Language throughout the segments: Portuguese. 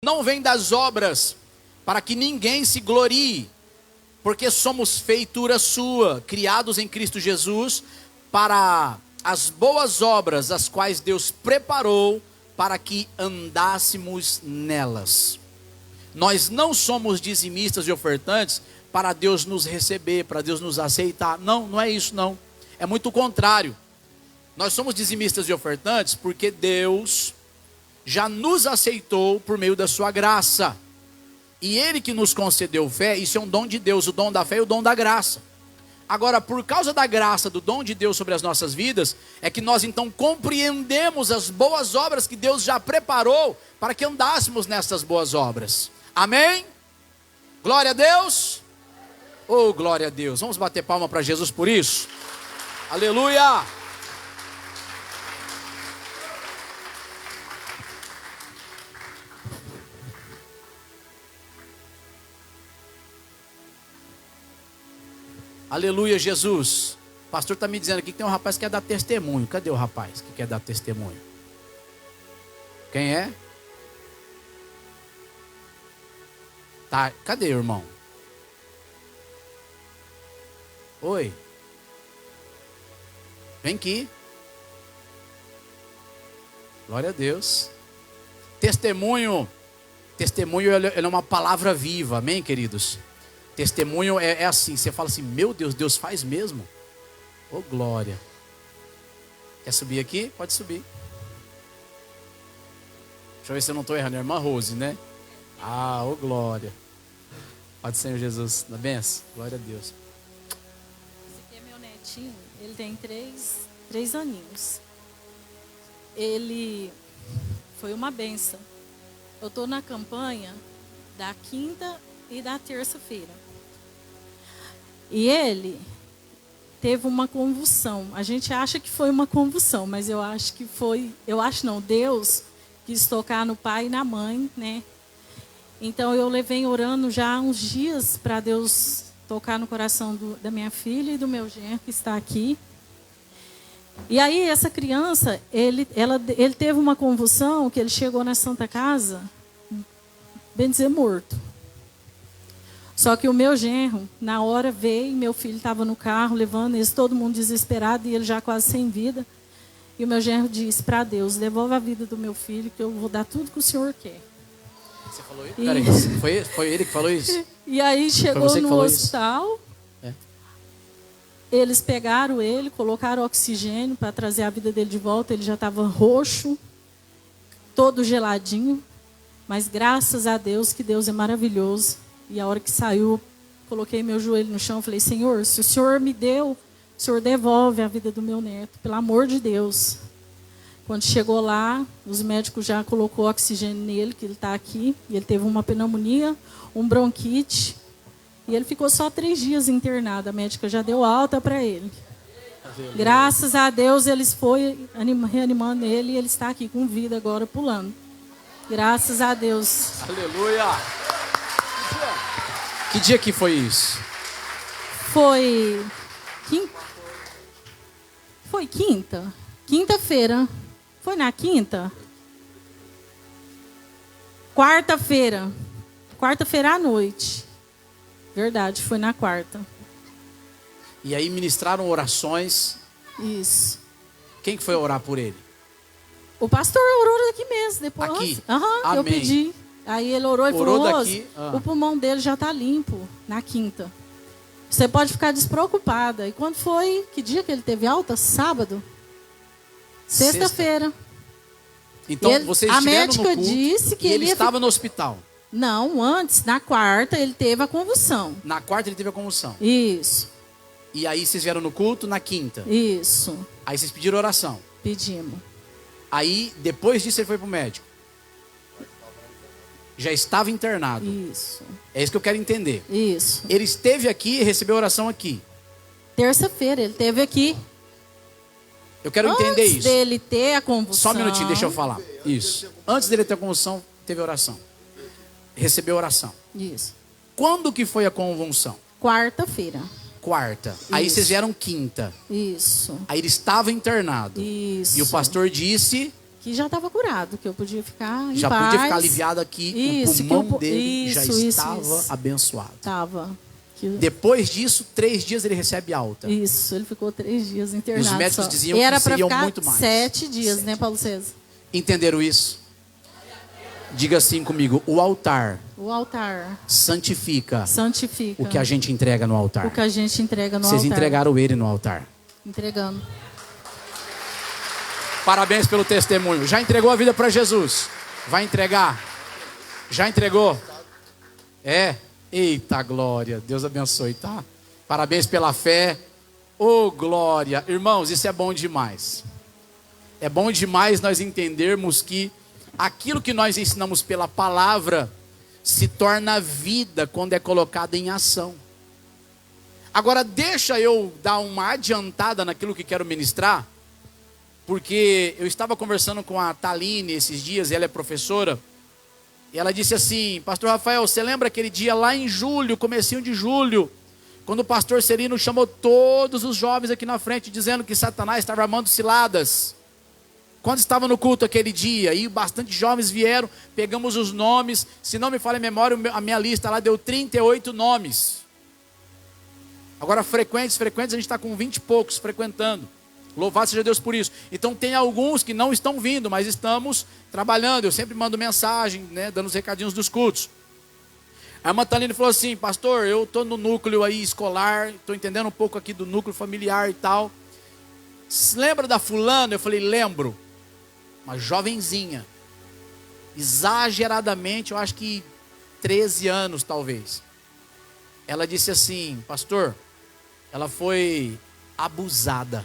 não vem das obras, para que ninguém se glorie, porque somos feitura sua, criados em Cristo Jesus, para as boas obras, as quais Deus preparou para que andássemos nelas. Nós não somos dizimistas e ofertantes para Deus nos receber, para Deus nos aceitar. Não, não é isso não. É muito o contrário. Nós somos dizimistas e ofertantes porque Deus já nos aceitou por meio da sua graça. E Ele que nos concedeu fé, isso é um dom de Deus, o dom da fé e o dom da graça. Agora, por causa da graça, do dom de Deus sobre as nossas vidas, é que nós então compreendemos as boas obras que Deus já preparou para que andássemos nessas boas obras. Amém? Glória a Deus. Oh, glória a Deus. Vamos bater palma para Jesus por isso? Aleluia. Aleluia, Jesus. O pastor está me dizendo aqui que tem um rapaz que quer dar testemunho. Cadê o rapaz que quer dar testemunho? Quem é? Tá, cadê, irmão? Oi. Vem aqui. Glória a Deus. Testemunho. Testemunho ele é uma palavra viva. Amém, queridos? Testemunho é assim, você fala assim, meu Deus, Deus faz mesmo? Ô glória. Quer subir aqui? Pode subir. Deixa eu ver se eu não estou errando, é a irmã Rose, né? Ah, ô glória. Pode ser, Senhor Jesus, na benção. Glória a Deus. Esse aqui é meu netinho, ele tem três aninhos. Ele foi uma benção. Eu estou na campanha da quinta e da terça-feira. E ele teve uma convulsão. A gente acha que foi uma convulsão, mas eu acho que foi... Eu acho não, Deus quis tocar no pai e na mãe, né? Então eu levei orando já há uns dias para Deus tocar no coração da minha filha e do meu genro que está aqui. E aí essa criança, ele teve uma convulsão que ele chegou na Santa Casa, bem dizer, morto. Só que o meu genro, na hora veio, meu filho estava no carro levando eles, todo mundo desesperado e ele já quase sem vida. E o meu genro disse para Deus, devolva a vida do meu filho que eu vou dar tudo que o Senhor quer. Você falou isso? Peraí, foi ele que falou isso? E aí chegou no hospital, eles pegaram ele, colocaram oxigênio para trazer a vida dele de volta, ele já estava roxo, todo geladinho, mas graças a Deus, que Deus é maravilhoso. E a hora que saiu, coloquei meu joelho no chão e falei, Senhor, se o Senhor me deu, o Senhor devolve a vida do meu neto, pelo amor de Deus. Quando chegou lá, os médicos já colocou oxigênio nele, que ele está aqui, e ele teve uma pneumonia, um bronquite, e ele ficou só 3 dias internado, a médica já deu alta para ele. Graças a Deus, eles foi reanimando ele, e ele está aqui com vida agora, pulando. Graças a Deus. Aleluia. Que dia que foi isso? Foi quinta. Quinta-feira. Foi na quinta? Quarta-feira. Quarta-feira à noite. Verdade, foi na quarta. E aí ministraram orações. Isso. Quem que foi orar por ele? O pastor orou daqui mesmo. Depois, aqui? Aham, eu pedi. Aí ele orou e orou falou, daqui? O pulmão dele já está limpo na quinta. Você pode ficar despreocupada. E quando foi? Que dia que ele teve alta? Sábado? Sexta-feira. Então vocês estiveram no culto, a médica disse que ele estava no hospital. Não, antes, na quarta, ele teve a convulsão. Na quarta ele teve a convulsão. Isso. E aí vocês vieram no culto na quinta. Isso. Aí vocês pediram oração. Pedimos. Aí, depois disso, ele foi para o médico. Já estava internado. Isso. É isso que eu quero entender. Isso. Ele esteve aqui e recebeu oração aqui. Terça-feira, ele esteve aqui. Eu quero entender isso. Antes dele ter a convulsão. Só um minutinho, deixa eu falar. Isso. Antes dele ter a convulsão, teve oração. Recebeu oração. Isso. Quando que foi a convulsão? Quarta-feira. Quarta. Aí vocês vieram quinta. Isso. Aí ele estava internado. Isso. E o pastor disse que já estava curado, que eu podia ficar em Já paz. podia ficar aliviado aqui, Isso, o pulmão que eu, dele isso, já isso, estava isso. abençoado. Estava. Depois disso, 3 dias ele recebe alta. Isso, ele ficou 3 dias internado. E os médicos só. diziam Era que para seriam ficar muito mais. 7 dias, 7. né, Paulo César? Entenderam isso? Diga assim comigo: o altar O altar santifica santifica o que a gente entrega no altar. o que a gente entrega no Vocês altar. entregaram ele no altar. Entregando. Parabéns pelo testemunho. Já entregou a vida para Jesus? Vai entregar? Já entregou? É? Eita glória. Deus abençoe, tá? Parabéns pela fé. Ô glória. Irmãos, isso é bom demais. É bom demais nós entendermos que aquilo que nós ensinamos pela palavra se torna vida quando é colocado em ação. Agora deixa eu dar uma adiantada naquilo que quero ministrar, porque eu estava conversando com a Taline esses dias, ela é professora, e ela disse assim: pastor Rafael, você lembra aquele dia lá em julho, comecinho de julho, quando o pastor Celino chamou todos os jovens aqui na frente, dizendo que Satanás estava armando ciladas? Quando estava no culto aquele dia, e bastante jovens vieram, pegamos os nomes, se não me falha a memória, a minha lista lá deu 38 nomes. Agora frequentes, a gente está com 20 e poucos frequentando. Louvado seja Deus por isso. Então tem alguns que não estão vindo, mas estamos trabalhando. Eu sempre mando mensagem, né, dando os recadinhos dos cultos. A irmã Taline falou assim: pastor, eu estou no núcleo aí escolar, estou entendendo um pouco aqui do núcleo familiar e tal. Lembra da fulana? Eu falei: lembro. Uma jovenzinha, exageradamente, eu acho que 13 anos talvez. Ela disse assim: pastor, ela foi abusada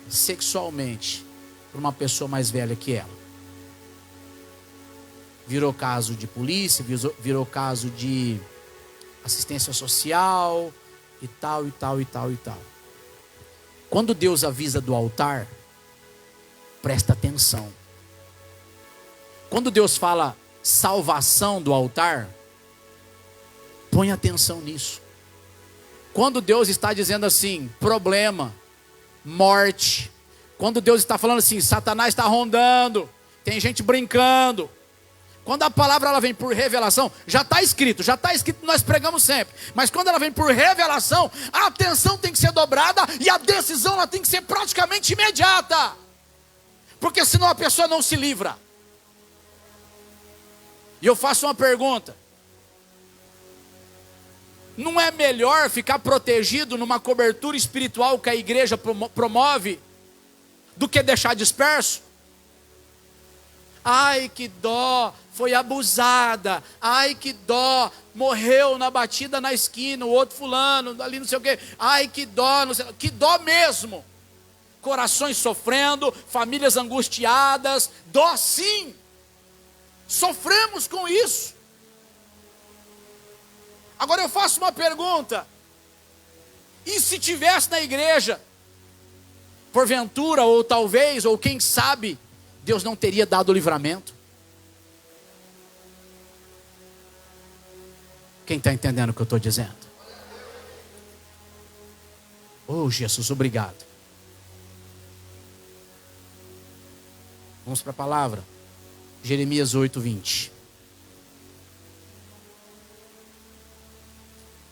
sexualmente por uma pessoa mais velha que ela. Virou caso de polícia, virou caso de assistência social e tal, e tal, e tal, e tal. Quando Deus avisa do altar, presta atenção. Quando Deus fala salvação do altar, põe atenção nisso. Quando Deus está dizendo assim, problema, morte, quando Deus está falando assim, Satanás está rondando, tem gente brincando, quando a palavra ela vem por revelação, já está escrito, nós pregamos sempre, mas quando ela vem por revelação, a atenção tem que ser dobrada e a decisão ela tem que ser praticamente imediata, porque senão a pessoa não se livra. E eu faço uma pergunta: não é melhor ficar protegido numa cobertura espiritual que a igreja promove do que deixar disperso? Ai, que dó, foi abusada. Ai, que dó, morreu na batida na esquina, o outro fulano, ali não sei o quê. Ai, que dó, não sei, que dó mesmo. Corações sofrendo, famílias angustiadas, dó sim. Sofremos com isso. Agora eu faço uma pergunta: e se tivesse na igreja, porventura, ou talvez, ou quem sabe, Deus não teria dado o livramento? Quem está entendendo o que eu estou dizendo? Oh, Jesus, obrigado. Vamos para a palavra. Jeremias 8:20.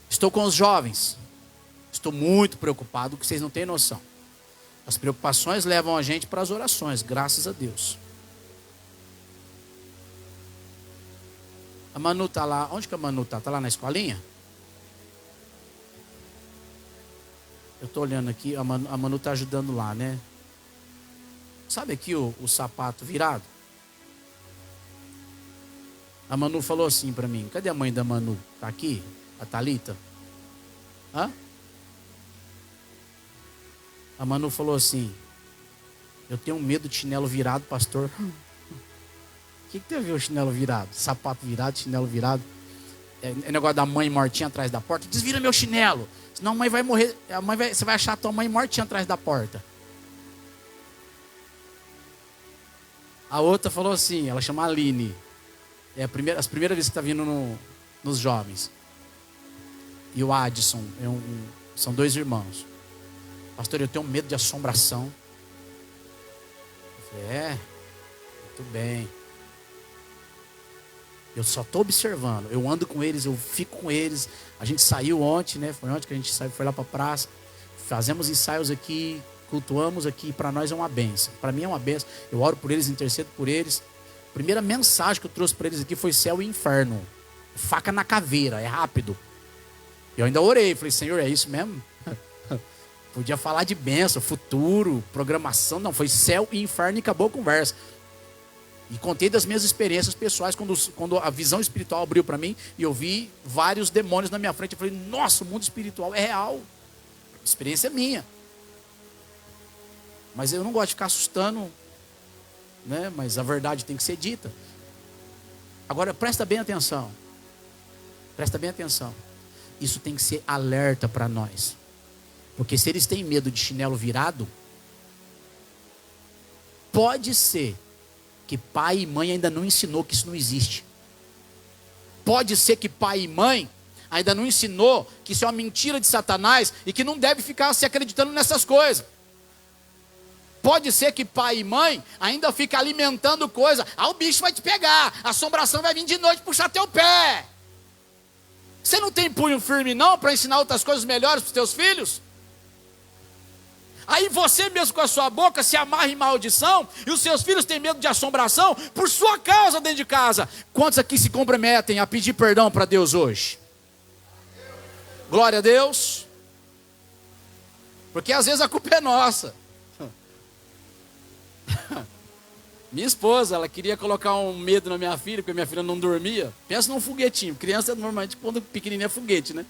Estou com os jovens. Estou muito preocupado, que vocês não têm noção. As preocupações levam a gente para as orações, graças a Deus. A Manu está lá. Onde que a Manu está? Está lá na escolinha? Eu estou olhando aqui, a Manu está ajudando lá, né? Sabe aqui o sapato virado? A Manu falou assim para mim: cadê a mãe da Manu? Está aqui? A Thalita? Hã? A Manu falou assim: eu tenho medo de chinelo virado, pastor. O que tem a ver o chinelo virado? Sapato virado, chinelo virado. É negócio da mãe mortinha atrás da porta. Desvira meu chinelo, senão a mãe vai morrer. Você vai achar a tua mãe mortinha atrás da porta. A outra falou assim, ela chama Aline. É as primeiras vezes que está vindo nos jovens. E o Adson, são 2 irmãos. Pastor, eu tenho medo de assombração. Eu falei, muito bem. Eu só estou observando. Eu ando com eles, eu fico com eles. A gente saiu ontem, né? Foi ontem que a gente saiu, foi lá para a praça. Fazemos ensaios aqui, cultuamos aqui. Para nós é uma benção. Para mim é uma benção. Eu oro por eles, intercedo por eles. A primeira mensagem que eu trouxe para eles aqui foi céu e inferno. Faca na caveira, é rápido. Eu ainda orei, falei, Senhor, é isso mesmo? Podia falar de bênção, futuro, programação. Não, foi céu e inferno e acabou a conversa. E contei das minhas experiências pessoais, quando a visão espiritual abriu para mim, e eu vi vários demônios na minha frente. Eu falei, nossa, o mundo espiritual é real. A experiência é minha. Mas eu não gosto de ficar assustando, né? Mas a verdade tem que ser dita. Agora, presta bem atenção. Presta bem atenção. Isso tem que ser alerta para nós. Porque se eles têm medo de chinelo virado, pode ser que pai e mãe ainda não ensinou que isso não existe. Pode ser que pai e mãe ainda não ensinou que isso é uma mentira de Satanás e que não deve ficar se acreditando nessas coisas. Pode ser que pai e mãe ainda fica alimentando coisa. O bicho vai te pegar, a assombração vai vir de noite puxar teu pé. Você não tem punho firme não para ensinar outras coisas melhores para os teus filhos? Aí você mesmo com a sua boca se amarra em maldição e os seus filhos têm medo de assombração por sua causa dentro de casa. Quantos aqui se comprometem a pedir perdão para Deus hoje? Glória a Deus. Porque às vezes a culpa é nossa. Minha esposa, ela queria colocar um medo na minha filha, porque minha filha não dormia. Pensa num foguetinho. Criança normalmente quando pequenininha é foguete, né?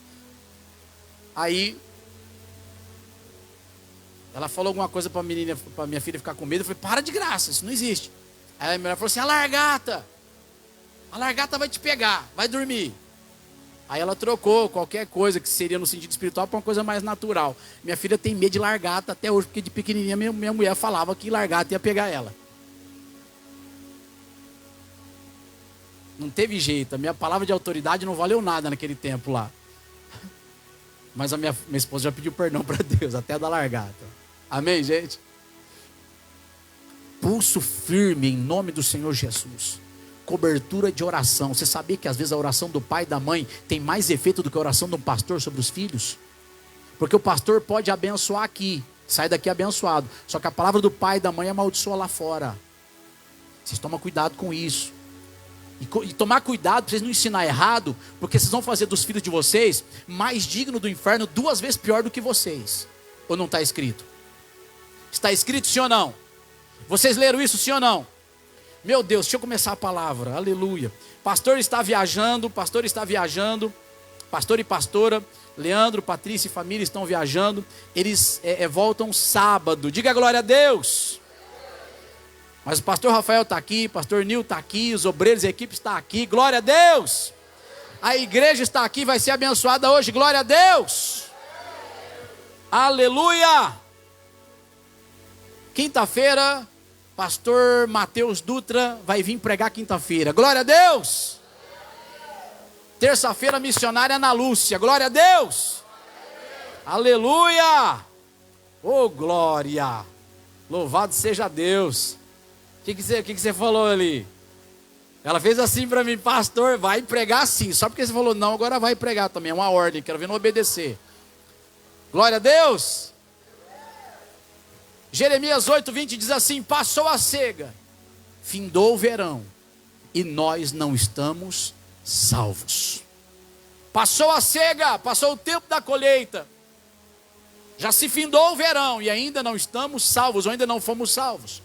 Aí ela falou alguma coisa para minha filha ficar com medo. Eu falei, para de graça, isso não existe. Aí a mulher falou assim, a largata vai te pegar, vai dormir. Aí ela trocou qualquer coisa que seria no sentido espiritual para uma coisa mais natural. Minha filha tem medo de largata até hoje, porque de pequenininha minha mulher falava que largata ia pegar ela. Não teve jeito, a minha palavra de autoridade não valeu nada naquele tempo lá. Mas a minha esposa já pediu perdão para Deus, até da largata. Amém, gente? Pulso firme em nome do Senhor Jesus. Cobertura de oração. Você sabia que às vezes a oração do pai e da mãe tem mais efeito do que a oração do pastor sobre os filhos? Porque o pastor pode abençoar aqui, sai daqui abençoado. Só que a palavra do pai e da mãe amaldiçoa lá fora. Vocês tomam cuidado com isso. E tomar cuidado para vocês não ensinar errado, porque vocês vão fazer dos filhos de vocês mais digno do inferno 2 vezes pior do que vocês. Ou não está escrito? Está escrito sim ou não? Vocês leram isso sim ou não? Meu Deus, deixa eu começar a palavra, aleluia. Pastor e pastora, Leandro, Patrícia e família estão viajando. Eles voltam sábado, diga glória a Deus. Mas o pastor Rafael está aqui, o pastor Nil está aqui, os obreiros e a equipe está aqui, glória a Deus. A igreja está aqui, vai ser abençoada hoje, glória a Deus. Aleluia. Quinta-feira, pastor Mateus Dutra vai vir pregar quinta-feira, glória a Deus. Terça-feira, missionária Ana Lúcia, glória a Deus. Aleluia. Oh glória, louvado seja Deus. O que você falou ali? Ela fez assim para mim, pastor, vai pregar assim. Só porque você falou não, agora vai pregar também. É uma ordem, quero ver não obedecer. Glória a Deus. Jeremias 8:20 diz assim, passou a cega, findou o verão, e nós não estamos salvos. Passou a cega, passou o tempo da colheita. Já se findou o verão e ainda não estamos salvos, ou ainda não fomos salvos.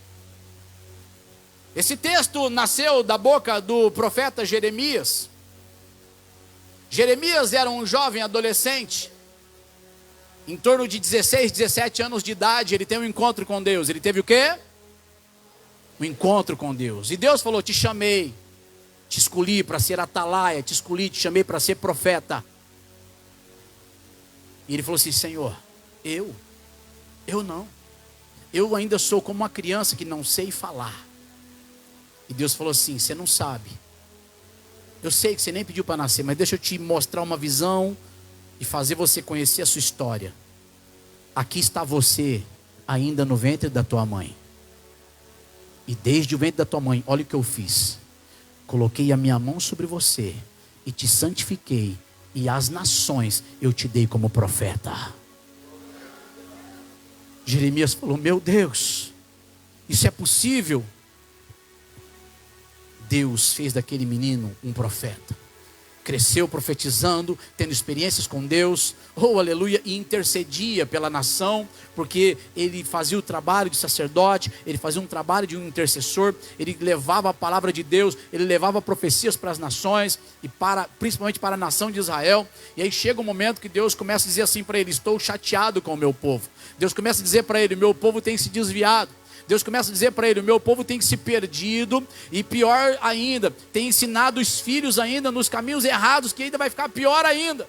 Esse texto nasceu da boca do profeta Jeremias. Jeremias era um jovem adolescente, em torno de 16, 17 anos de idade. Ele tem um encontro com Deus. Ele teve o quê? Um encontro com Deus. E Deus falou, te chamei, te escolhi para ser atalaia, te escolhi, te chamei para ser profeta. E ele falou assim, Senhor, eu não. Eu ainda sou como uma criança que não sei falar. E Deus falou assim, você não sabe. Eu sei que você nem pediu para nascer, mas deixa eu te mostrar uma visão e fazer você conhecer a sua história. Aqui está você, ainda no ventre da tua mãe. E desde o ventre da tua mãe, olha o que eu fiz. Coloquei a minha mão sobre você e te santifiquei, e as nações eu te dei como profeta. Jeremias falou: meu Deus, isso é possível? Deus fez daquele menino um profeta. Cresceu profetizando, tendo experiências com Deus, oh aleluia, e intercedia pela nação, porque ele fazia o trabalho de sacerdote, ele fazia um trabalho de um intercessor, ele levava a palavra de Deus, ele levava profecias para as nações, e principalmente para a nação de Israel. E aí chega um momento que Deus começa a dizer assim para ele: estou chateado com o meu povo. Deus começa a dizer para ele: meu povo tem se desviado. Deus começa a dizer para ele: o meu povo tem se perdido, e pior ainda, tem ensinado os filhos ainda nos caminhos errados, que ainda vai ficar pior ainda.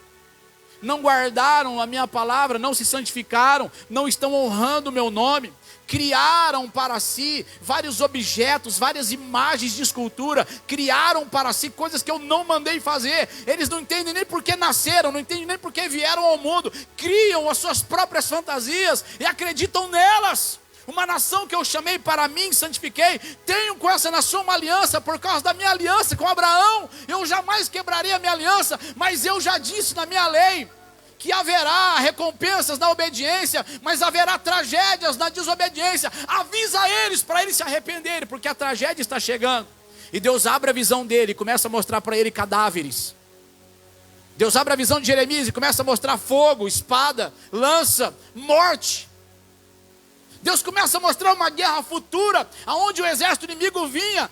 Não guardaram a minha palavra, não se santificaram, não estão honrando o meu nome. Criaram para si vários objetos, várias imagens de escultura, criaram para si coisas que eu não mandei fazer. Eles não entendem nem por que nasceram, não entendem nem por que vieram ao mundo, criam as suas próprias fantasias e acreditam nelas. Uma nação que eu chamei para mim, santifiquei, tenho com essa nação uma aliança, por causa da minha aliança com Abraão. Eu jamais quebrarei a minha aliança, mas eu já disse na minha lei que haverá recompensas na obediência, mas haverá tragédias na desobediência. Avisa eles para eles se arrependerem, porque a tragédia está chegando. E Deus abre a visão dele e começa a mostrar para ele cadáveres. Deus abre a visão de Jeremias e começa a mostrar fogo, espada, lança, morte. Deus começa a mostrar uma guerra futura, onde o exército inimigo vinha,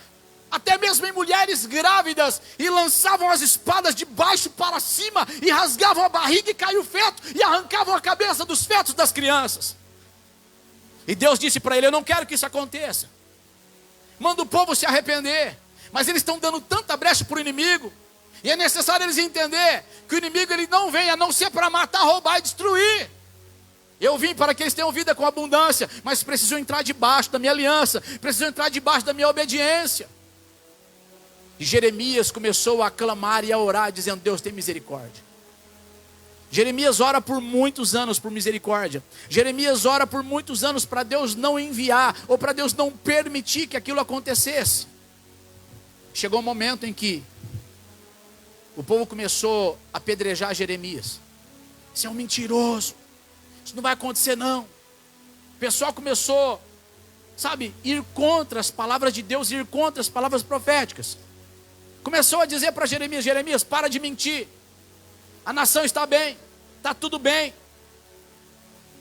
até mesmo em mulheres grávidas, e lançavam as espadas de baixo para cima, e rasgavam a barriga e caiu o feto, e arrancavam a cabeça dos fetos das crianças. E Deus disse para ele: eu não quero que isso aconteça. Manda o povo se arrepender. Mas eles estão dando tanta brecha para o inimigo, e é necessário eles entender que o inimigo ele não vem a não ser para matar, roubar e destruir. Eu vim para que eles tenham vida com abundância, mas precisam entrar debaixo da minha aliança, precisam entrar debaixo da minha obediência. E Jeremias começou a clamar e a orar, dizendo: Deus, tem misericórdia. Jeremias ora por muitos anos por misericórdia. Jeremias ora por muitos anos para Deus não enviar, ou para Deus não permitir que aquilo acontecesse. Chegou um momento em que o povo começou a apedrejar Jeremias. Você é um mentiroso, isso não vai acontecer não. O pessoal começou, ir contra as palavras de Deus, ir contra as palavras proféticas. Começou a dizer para Jeremias: Jeremias, para de mentir. A nação está bem, está tudo bem.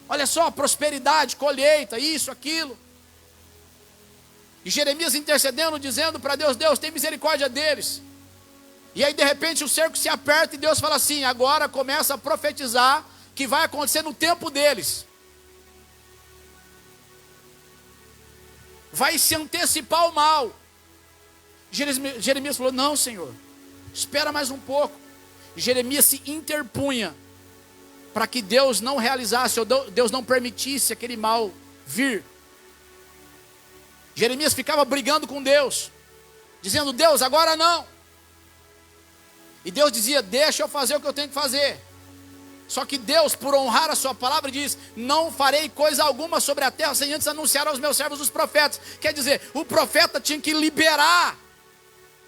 Olha só, prosperidade, colheita, isso, aquilo. E Jeremias intercedendo, dizendo para Deus: Deus, tem misericórdia deles. E aí de repente o cerco se aperta e Deus fala assim: agora começa a profetizar que vai acontecer no tempo deles. Vai se antecipar o mal. Jeremias falou: não, Senhor, espera mais um pouco. Jeremias se interpunha para que Deus não realizasse, ou Deus não permitisse aquele mal vir. Jeremias ficava brigando com Deus, dizendo: Deus, agora não. E Deus dizia: deixa eu fazer o que eu tenho que fazer. Só que Deus, por honrar a sua palavra, diz: não farei coisa alguma sobre a terra sem antes anunciar aos meus servos os profetas. Quer dizer, o profeta tinha que liberar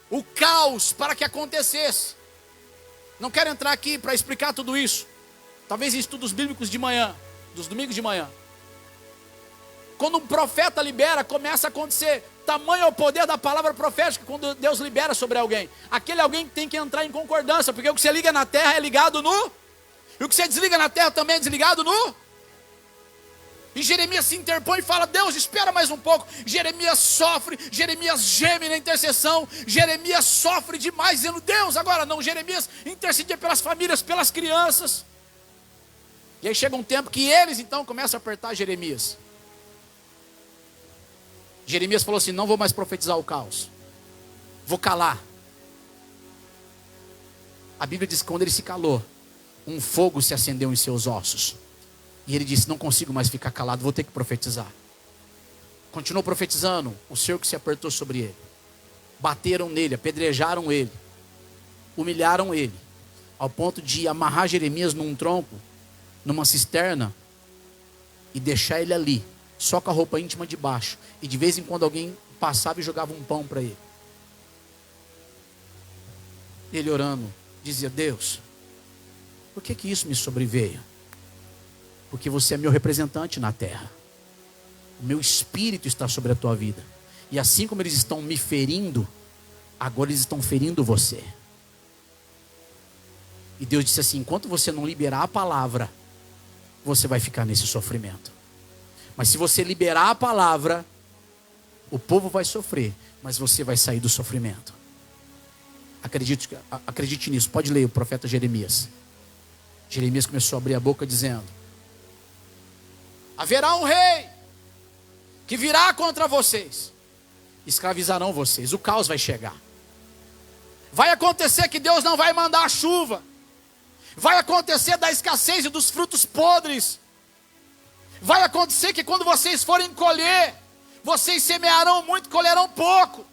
o caos para que acontecesse. Não quero entrar aqui para explicar tudo isso. Talvez em estudos bíblicos de manhã, dos domingos de manhã. Quando um profeta libera, começa a acontecer. Tamanho é o poder da palavra profética quando Deus libera sobre alguém. Aquele alguém tem que entrar em concordância, porque o que você liga na terra é ligado no... E o que você desliga na terra também é desligado no... E Jeremias se interpõe e fala: Deus, espera mais um pouco. Jeremias sofre, Jeremias geme na intercessão, Jeremias sofre demais, dizendo: Deus, agora não. Jeremias intercedia pelas famílias, pelas crianças. E aí chega um tempo que eles então começam a apertar Jeremias. Jeremias falou assim: não vou mais profetizar o caos, vou calar. A Bíblia diz que quando ele se calou, um fogo se acendeu em seus ossos. E ele disse: não consigo mais ficar calado, vou ter que profetizar. Continuou profetizando, o cerco se apertou sobre ele. Bateram nele, apedrejaram ele, humilharam ele, ao ponto de amarrar Jeremias num tronco, numa cisterna, e deixar ele ali, só com a roupa íntima de baixo. E de vez em quando alguém passava e jogava um pão para ele. Ele orando, dizia: Deus, por que isso me sobreveio? Porque você é meu representante na terra. O meu espírito está sobre a tua vida. E assim como eles estão me ferindo, agora eles estão ferindo você. E Deus disse assim: enquanto você não liberar a palavra, você vai ficar nesse sofrimento. Mas se você liberar a palavra, o povo vai sofrer, mas você vai sair do sofrimento. Acredite nisso. Pode ler o profeta Jeremias. Jeremias começou a abrir a boca dizendo: haverá um rei que virá contra vocês, escravizarão vocês, o caos vai chegar. Vai acontecer que Deus não vai mandar a chuva. Vai acontecer da escassez e dos frutos podres. Vai acontecer que quando vocês forem colher, vocês semearão muito, colherão pouco.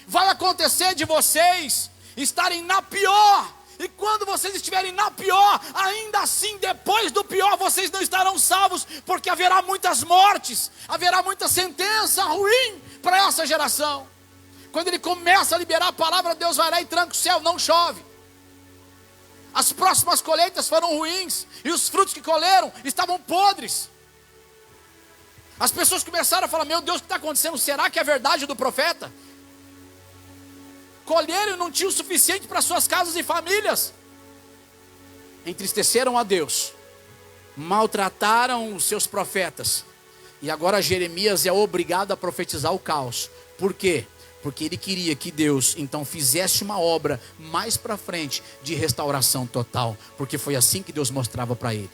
Vai acontecer de vocês estarem na pior. E quando vocês estiverem na pior, ainda assim, depois do pior, vocês não estarão salvos, porque haverá muitas mortes, haverá muita sentença ruim para essa geração. Quando ele começa a liberar a palavra, Deus vai lá e tranca o céu, não chove. As próximas colheitas foram ruins, e os frutos que colheram estavam podres. As pessoas começaram a falar: meu Deus, o que está acontecendo? Será que é verdade do profeta? Colheram e não tinham o suficiente para suas casas e famílias. Entristeceram a Deus, maltrataram os seus profetas. E agora Jeremias é obrigado a profetizar o caos. Por quê? Porque ele queria que Deus então fizesse uma obra mais para frente de restauração total. Porque foi assim que Deus mostrava para ele.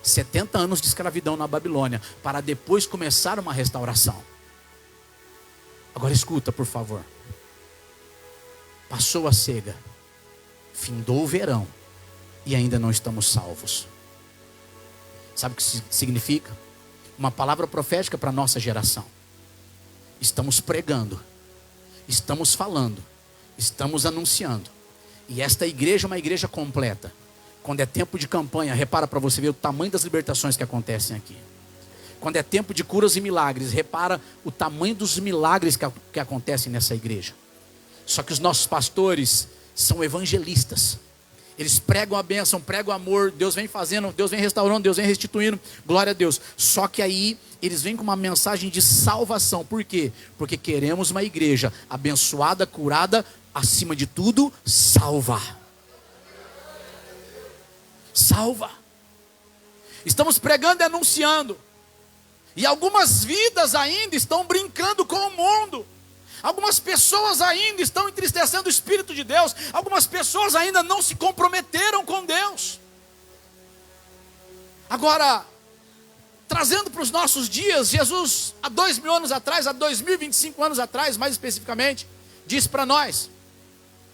70 anos de escravidão na Babilônia, para depois começar uma restauração. Agora escuta, por favor. Passou a cega, findou o verão, e ainda não estamos salvos. Sabe o que significa? Uma palavra profética para a nossa geração. Estamos pregando, estamos falando, estamos anunciando. E esta igreja é uma igreja completa. Quando é tempo de campanha, repara para você ver o tamanho das libertações que acontecem aqui. Quando é tempo de curas e milagres, repara o tamanho dos milagres que acontecem nessa igreja. Só que os nossos pastores são evangelistas. Eles pregam a bênção, pregam o amor. Deus vem fazendo, Deus vem restaurando, Deus vem restituindo. Glória a Deus. Só que aí eles vêm com uma mensagem de salvação. Por quê? Porque queremos uma igreja abençoada, curada, acima de tudo, salva. Salva. Estamos pregando e anunciando. E algumas vidas ainda estão brincando com o mundo. Algumas pessoas ainda estão entristecendo o Espírito de Deus. Algumas pessoas ainda não se comprometeram com Deus. Agora, trazendo para os nossos dias, Jesus, há 2000 anos atrás, há 2025 anos atrás, mais especificamente, disse para nós: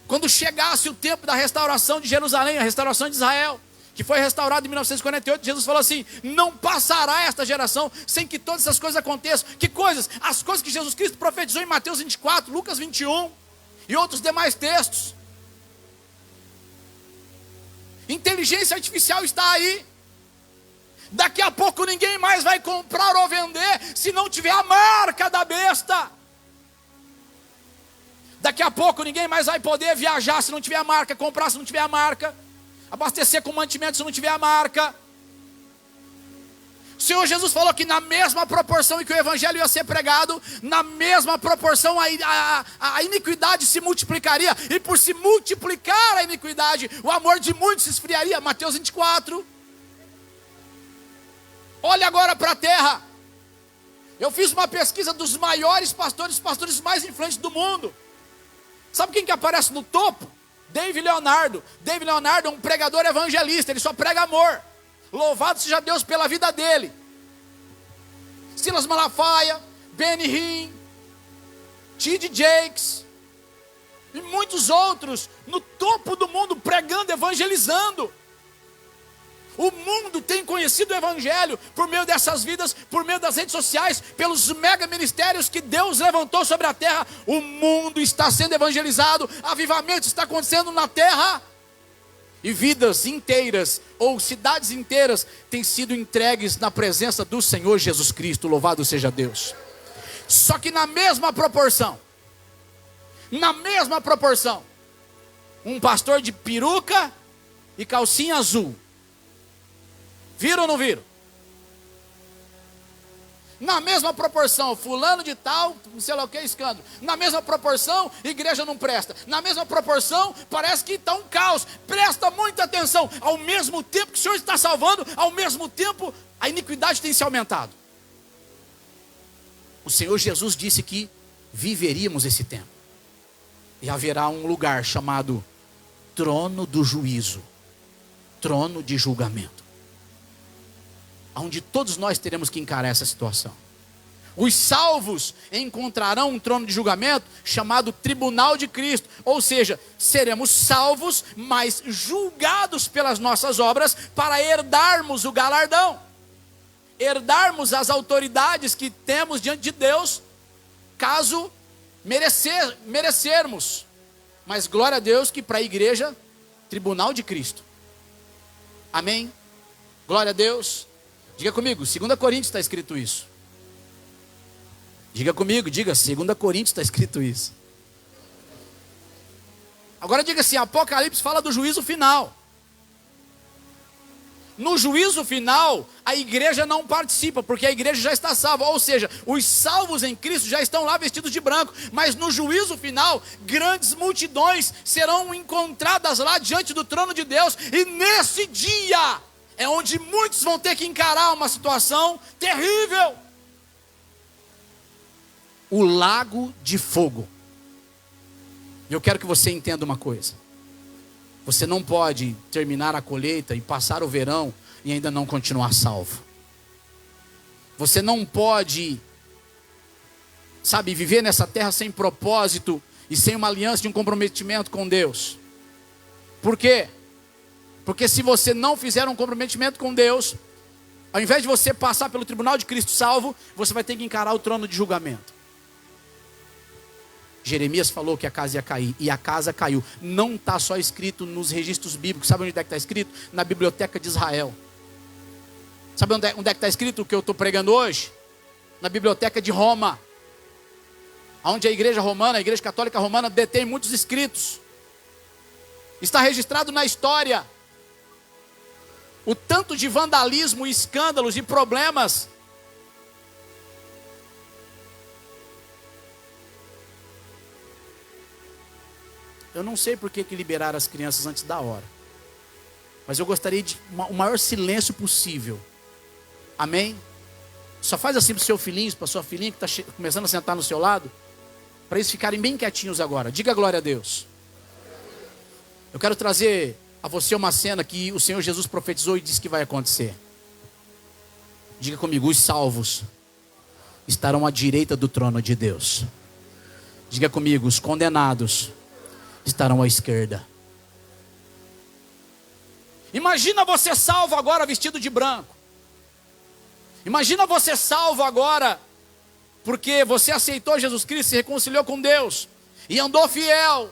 quando chegasse o tempo da restauração de Jerusalém, a restauração de Israel, que foi restaurado em 1948, Jesus falou assim: não passará esta geração sem que todas essas coisas aconteçam. Que coisas? As coisas que Jesus Cristo profetizou em Mateus 24, Lucas 21 e outros demais textos. Inteligência artificial está aí. Daqui a pouco ninguém mais vai comprar ou vender se não tiver a marca da besta. Daqui a pouco ninguém mais vai poder viajar se não tiver a marca, comprar se não tiver a marca, abastecer com mantimento se não tiver a marca. O Senhor Jesus falou que na mesma proporção em que o evangelho ia ser pregado, na mesma proporção a iniquidade se multiplicaria. E por se multiplicar a iniquidade, o amor de muitos se esfriaria. Mateus 24. Olha agora para a terra. Eu fiz uma pesquisa dos maiores pastores, os pastores mais influentes do mundo. Sabe quem que aparece no topo? David Leonardo. David Leonardo é um pregador evangelista, ele só prega amor. Louvado seja Deus pela vida dele. Silas Malafaia, Benny Hinn, T.D. Jakes e muitos outros no topo do mundo pregando, evangelizando. O mundo tem conhecido o evangelho por meio dessas vidas, por meio das redes sociais, pelos mega ministérios que Deus levantou sobre a terra. O mundo está sendo evangelizado, avivamento está acontecendo na terra. E vidas inteiras, ou cidades inteiras, têm sido entregues na presença do Senhor Jesus Cristo, louvado seja Deus. Só que na mesma proporção, um pastor de peruca e calcinha azul. Viram ou não viram? Na mesma proporção, fulano de tal, não sei lá o que, escândalo. Na mesma proporção, igreja não presta. Na mesma proporção, parece que está um caos. Presta muita atenção. Ao mesmo tempo que o Senhor está salvando, ao mesmo tempo a iniquidade tem se aumentado. O Senhor Jesus disse que viveríamos esse tempo. E haverá um lugar chamado trono do juízo, trono de julgamento, onde todos nós teremos que encarar essa situação. Os salvos encontrarão um trono de julgamento chamado tribunal de Cristo, ou seja, seremos salvos, mas julgados pelas nossas obras para herdarmos o galardão, herdarmos as autoridades que temos diante de Deus, caso merecermos. Mas glória a Deus que para a igreja, tribunal de Cristo. Amém? Glória a Deus. Diga comigo, 2 Coríntios está escrito isso. Diga comigo, diga, 2 Coríntios está escrito isso. Agora diga assim, Apocalipse fala do juízo final. No juízo final, a igreja não participa, porque a igreja já está salva. Ou seja, os salvos em Cristo já estão lá vestidos de branco. Mas no juízo final, grandes multidões serão encontradas lá diante do trono de Deus. E nesse dia é onde muitos vão ter que encarar uma situação terrível. O lago de fogo. Eu quero que você entenda uma coisa. Você não pode terminar a colheita e passar o verão e ainda não continuar salvo. Você não pode, viver nessa terra sem propósito e sem uma aliança de um comprometimento com Deus. Por quê? Porque se você não fizer um comprometimento com Deus, ao invés de você passar pelo tribunal de Cristo salvo, você vai ter que encarar o trono de julgamento. Jeremias falou que a casa ia cair, e a casa caiu. Não está só escrito nos registros bíblicos. Sabe onde é que está escrito? Na biblioteca de Israel. Sabe onde é que está escrito o que eu estou pregando hoje? Na biblioteca de Roma, onde a igreja romana, a igreja católica romana, detém muitos escritos. Está registrado na história o tanto de vandalismo, escândalos e problemas. Eu não sei por que liberaram as crianças antes da hora, mas eu gostaria de o maior silêncio possível. Amém? Só faz assim para o seu filhinho, para a sua filhinha que está começando a sentar no seu lado, para eles ficarem bem quietinhos agora. Diga glória a Deus. Eu quero trazer a você uma cena que o Senhor Jesus profetizou e disse que vai acontecer. Diga comigo, os salvos estarão à direita do trono de Deus. Diga comigo, os condenados estarão à esquerda. Imagina você salvo agora vestido de branco. Imagina você salvo agora porque você aceitou Jesus Cristo, se reconciliou com Deus e andou fiel.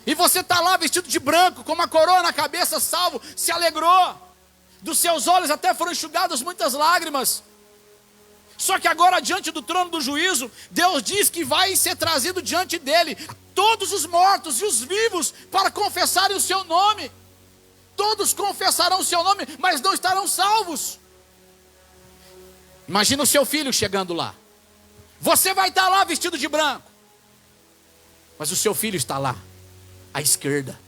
E você está lá vestido de branco, com uma coroa na cabeça, salvo, se alegrou. Dos seus olhos até foram enxugadas muitas lágrimas. Só que agora, diante do trono do juízo, Deus diz que vai ser trazido diante dele todos os mortos e os vivos para confessarem o seu nome. Todos confessarão o seu nome, mas não estarão salvos. Imagina o seu filho chegando lá. Você vai estar lá vestido de branco, mas o seu filho está lá, à esquerda,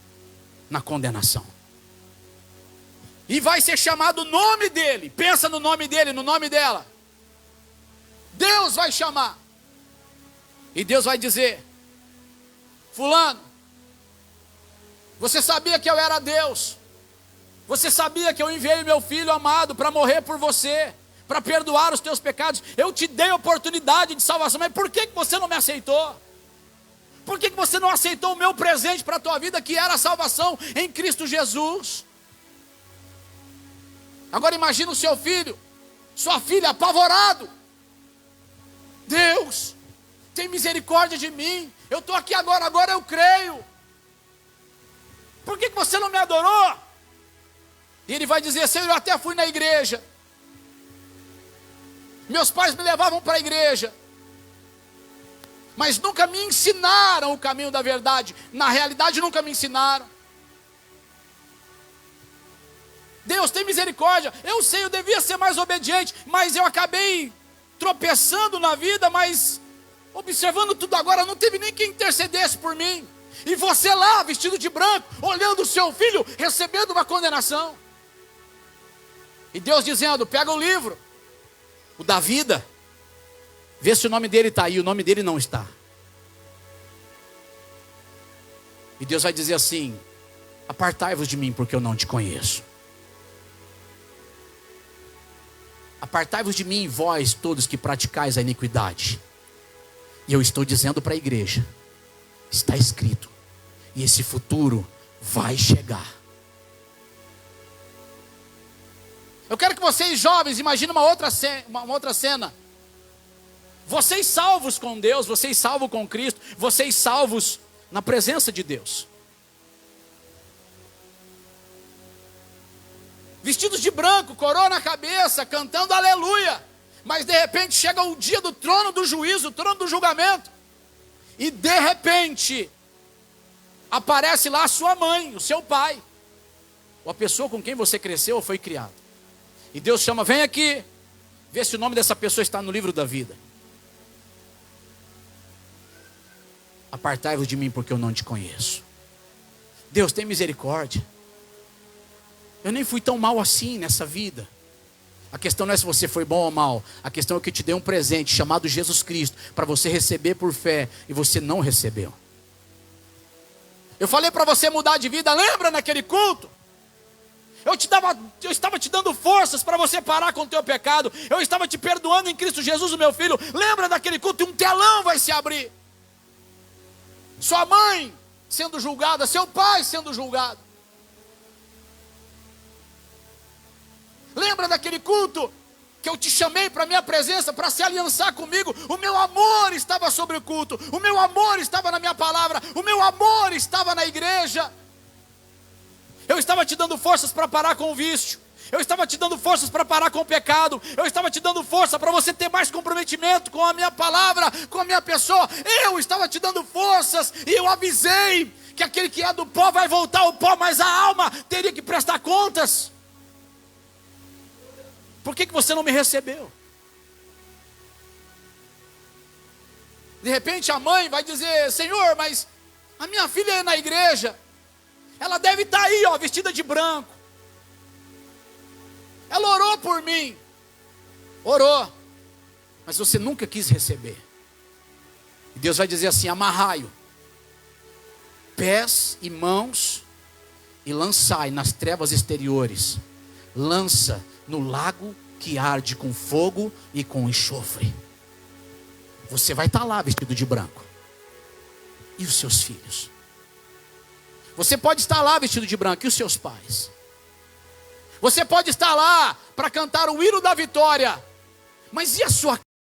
na condenação. E vai ser chamado o nome dele. Pensa no nome dele, no nome dela. Deus vai chamar. E Deus vai dizer: fulano, você sabia que eu era Deus? Você sabia que eu enviei meu filho amado para morrer por você, para perdoar os teus pecados? Eu te dei oportunidade de salvação, mas por que você não me aceitou? Por que você não aceitou o meu presente para a tua vida, que era a salvação em Cristo Jesus? Agora imagina o seu filho, sua filha, apavorado. Deus, tem misericórdia de mim. Eu estou aqui agora eu creio. Por que você não me adorou? E ele vai dizer: Senhor, eu até fui na igreja, Meus pais me levavam para a igreja, mas nunca me ensinaram o caminho da verdade. Na realidade, nunca me ensinaram. Deus tem misericórdia. Eu sei, eu devia ser mais obediente, mas eu acabei tropeçando na vida, mas observando tudo agora, não teve nem quem intercedesse por mim. E você lá, vestido de branco, olhando o seu filho, recebendo uma condenação. E Deus dizendo, pega o livro, o da vida, vê se o nome dele está aí. O nome dele não está. E Deus vai dizer assim, apartai-vos de mim, porque eu não te conheço. Apartai-vos de mim, vós todos que praticais a iniquidade. E eu estou dizendo para a igreja, está escrito, e esse futuro vai chegar. Eu quero que vocês jovens imaginem uma outra cena. Vocês salvos com Deus, vocês salvos com Cristo, vocês salvos na presença de Deus. Vestidos de branco, coroa na cabeça, cantando aleluia. Mas de repente chega o dia do trono do juízo, o trono do julgamento. E de repente aparece lá a sua mãe, o seu pai, ou a pessoa com quem você cresceu ou foi criado. E Deus chama, vem aqui, vê se o nome dessa pessoa está no livro da vida. Apartai-vos de mim, porque eu não te conheço. Deus tem misericórdia. Eu nem fui tão mal assim nessa vida. A questão não é se você foi bom ou mal. A questão é que eu te dei um presente chamado Jesus Cristo, para você receber por fé, e você não recebeu. Eu falei para você mudar de vida, lembra naquele culto? Eu estava te dando forças para você parar com o teu pecado. Eu estava te perdoando em Cristo Jesus, o meu filho. Lembra daquele culto? E um telão vai se abrir. Sua mãe sendo julgada, seu pai sendo julgado. Lembra daquele culto que eu te chamei para a minha presença, para se aliançar comigo? O meu amor estava sobre o culto, o meu amor estava na minha palavra, o meu amor estava na igreja. Eu estava te dando forças para parar com o vício, eu estava te dando forças para parar com o pecado, eu estava te dando força para você ter mais comprometimento com a minha palavra, com a minha pessoa. Eu estava te dando forças e eu avisei que aquele que é do pó vai voltar ao pó, mas a alma teria que prestar contas. Por que você não me recebeu? De repente a mãe vai dizer, Senhor, mas a minha filha é na igreja, ela deve estar aí, ó, vestida de branco. Ela orou por mim. Orou. Mas você nunca quis receber. E Deus vai dizer assim, amarrai-o, pés e mãos, e lançai nas trevas exteriores. Lança no lago que arde com fogo e com enxofre. Você vai estar lá vestido de branco. E os seus filhos? Você pode estar lá vestido de branco. E os seus pais? Você pode estar lá para cantar o hino da vitória. Mas e a sua